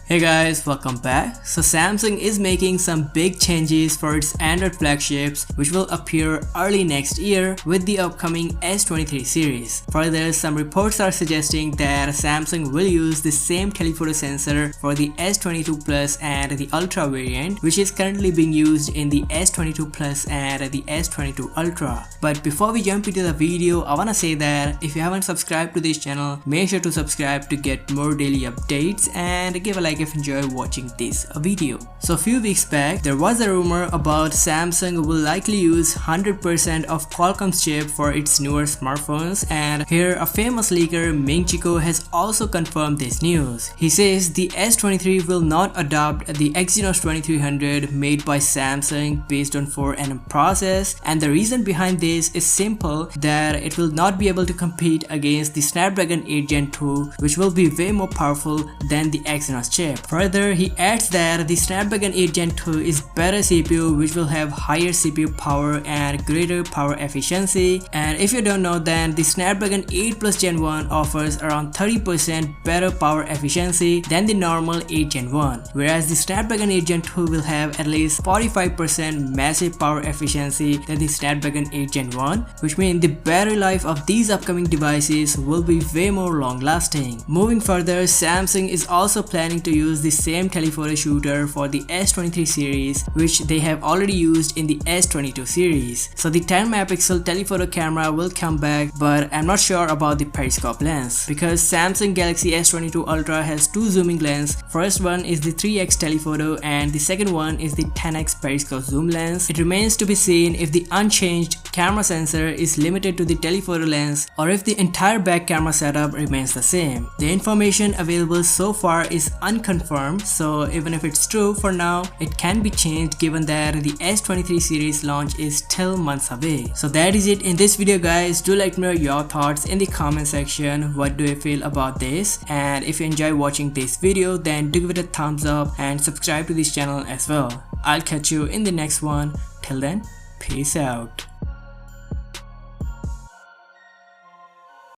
Hey guys, welcome back. So Samsung is making some big changes for its Android flagships which will appear early next year with the upcoming S23 series. Further, some reports are suggesting that Samsung will use the same telephoto sensor for the S22 Plus and the Ultra variant, which is currently being used in the S22 Plus and the S22 Ultra. But before we jump into the video, I wanna say that if you haven't subscribed to this channel, make sure to subscribe to get more daily updates and give a like if you enjoy watching this video. So a few weeks back, there was a rumor about Samsung will likely use 100% of Qualcomm's chip for its newer smartphones, and here a famous leaker, Ming Chico, has also confirmed this news. He says the S23 will not adopt the Exynos 2300 made by Samsung based on 4nm process, and the reason behind this is simple, that it will not be able to compete against the Snapdragon 8 Gen 2, which will be way more powerful than the Exynos chip. Further, he adds that the Snapdragon 8 Gen 2 is better CPU which will have higher CPU power and greater power efficiency, and if you don't know, then the Snapdragon 8 Plus Gen 1 offers around 30% better power efficiency than the normal 8 Gen 1, whereas the Snapdragon 8 Gen 2 will have at least 45% massive power efficiency than the Snapdragon 8 Gen 1, which means the battery life of these upcoming devices will be way more long lasting. Moving further, Samsung is also planning to use the same telephoto shooter for the S23 series, which they have already used in the S22 series. So the 10 megapixel telephoto camera will come back, but I'm not sure about the periscope lens, because Samsung Galaxy S23 Ultra has two zooming lens. First one is the 3x telephoto and the second one is the 10x periscope zoom lens. It remains to be seen if the unchanged camera sensor is limited to the telephoto lens or if the entire back camera setup remains the same. The information available so far is unconfirmed, so even if it's true, for now it can be changed given that the S23 series launch is still months away. So that is it in this video guys. Do let me know your thoughts in the comment section. What do you feel about this? And if you enjoy watching this video, then do give it a thumbs up and subscribe to this channel as well. I'll catch you in the next one. Till then, peace out.